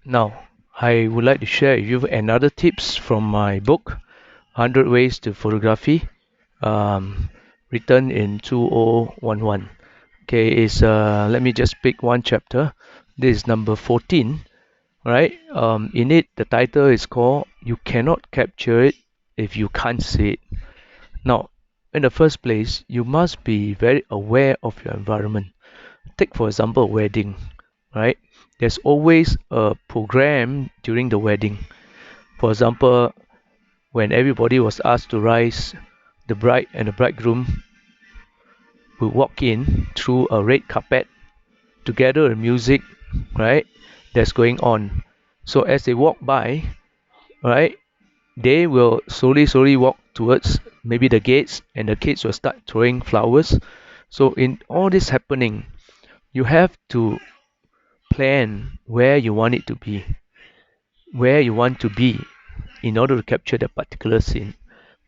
Now, I would like to share with you another tips from my book, 100 Ways to Photography, um, written in 2011. Okay, let me just pick one chapter. This is number 14, right? In it, the title is called "You Cannot Capture It If You Can't See It." Now, in the first place, you must be very aware of your environment. Take, for example, a wedding, right? There's always a program during the wedding. For example, when everybody was asked to rise, the bride and the bridegroom will walk in through a red carpet together with music, right? That's going on. So as they walk by, right, they will slowly walk towards maybe the gates, and the kids will start throwing flowers. So in all this happening, you have to plan where you want it to be, where you want to be in order to capture that particular scene.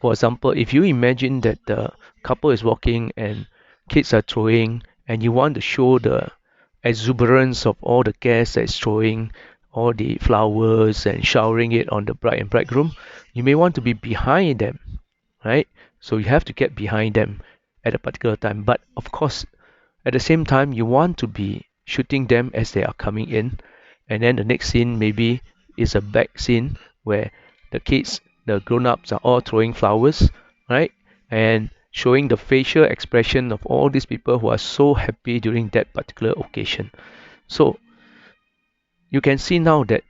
For example, if you imagine that the couple is walking and kids are throwing, and you want to show the exuberance of all the guests that is throwing all the flowers and showering it on the bride and bridegroom, you may want to be behind them, right? So you have to get behind them at a particular time. But of course, at the same time, you want to be shooting them as they are coming in, and then the next scene maybe is a back scene where the kids, the grown-ups are all throwing flowers, right? And showing the facial expression of all these people who are so happy during that particular occasion. So you can see now that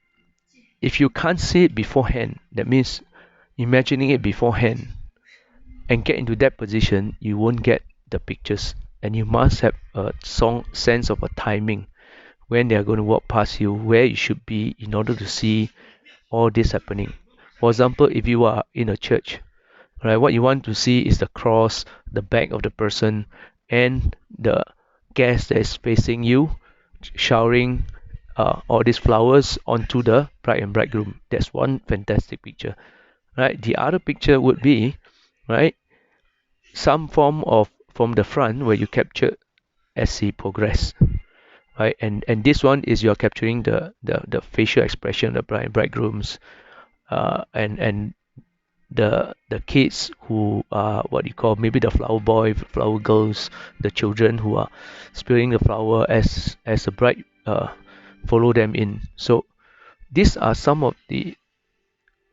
if you can't see it beforehand, that means imagining it beforehand and get into that position, you won't get the pictures. And you must have a sense of a timing when they are going to walk past you, where you should be in order to see all this happening. For example, if you are in a church, right, what you want to see is the cross, the back of the person, and the guest that is facing you, showering all these flowers onto the bride and bridegroom. That's one fantastic picture, right? The other picture would be, right, some form of from the front where you capture as he progress, right? And this one is you're capturing the facial expression of the bride and bridegrooms, and the kids who are what you call maybe the flower boy, flower girls, the children who are spilling the flower as the bride follow them in. So these are some of the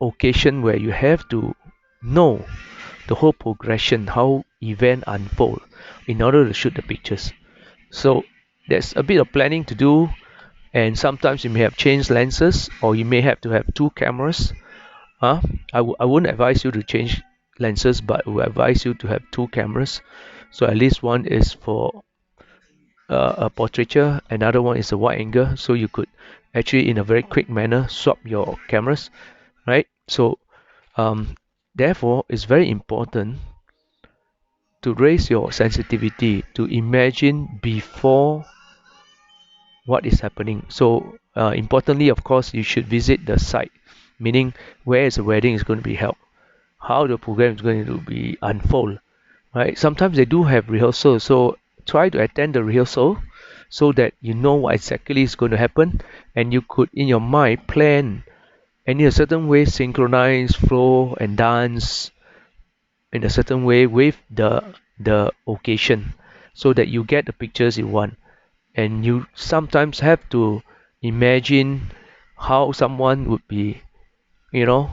occasion where you have to know the whole progression, how event unfold in order to shoot the pictures. So there's a bit of planning to do, and sometimes you may have changed lenses, or you may have to have two cameras. I wouldn't advise you to change lenses, but I would advise you to have two cameras. So at least one is for a portraiture, another one is a wide angle, so you could actually in a very quick manner swap your cameras, right? So um, therefore it's very important to raise your sensitivity to imagine before what is happening. So importantly, of course, you should visit the site, meaning where is the wedding is going to be held, how the program is going to be unfold, right? Sometimes they do have rehearsal, so try to attend the rehearsal so that you know what exactly is going to happen, and you could in your mind plan and in a certain way synchronize flow and dance in a certain way with the occasion so that you get the pictures you want. And you sometimes have to imagine how someone would be, you know,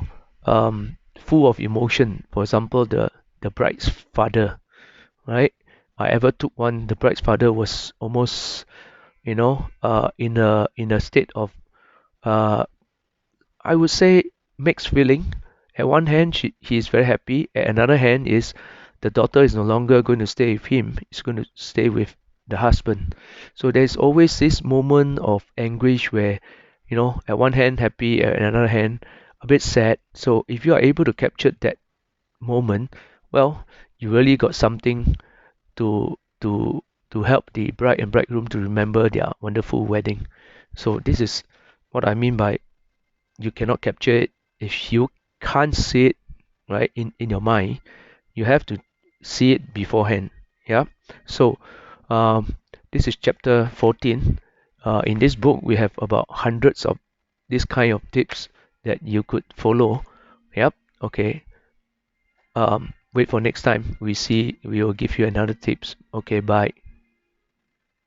full of emotion. For example, the bride's father, right? I ever took one. The bride's father was almost, in a state of, uh, I would say, mixed feeling. At one hand, he is very happy. At another hand, is the daughter is no longer going to stay with him. He's going to stay with the husband. So there's always this moment of anguish where, at one hand happy, at another hand a bit sad. So if you are able to capture that moment, well, you really got something to to to help the bride and bridegroom to remember their wonderful wedding. So this is what I mean by you cannot capture it if you can't see it, right, in your mind. You have to see it beforehand. Yeah. So um, this is chapter 14. In this book we have about hundreds of this kind of tips that you could follow. Yep. Okay. Wait for next time. We will give you another tips. Okay. Bye.